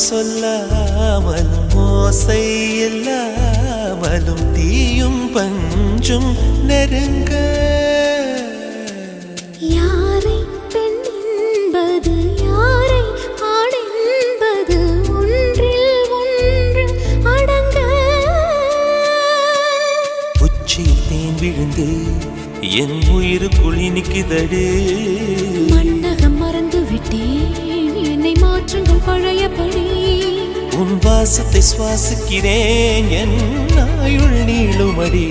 சொல்லாமலும் ஓசை இல்லாமலும் தீயும் பஞ்சும் நெருங்க யாரை பெண் என்பது யாரை ஆண் என்பது ஒன்றில் ஒன்று அடங்க உச்சியில் தேன் விழுந்து என் உயிருக்குள் இனிக்குதடு மன்னகம் மறந்து விட்டேன் என்னை மாற்றுங்கள் பழையபடி உன் வாசத்தை சுவாசிக்கிறேன் என் ஆயுள் நீளுமடி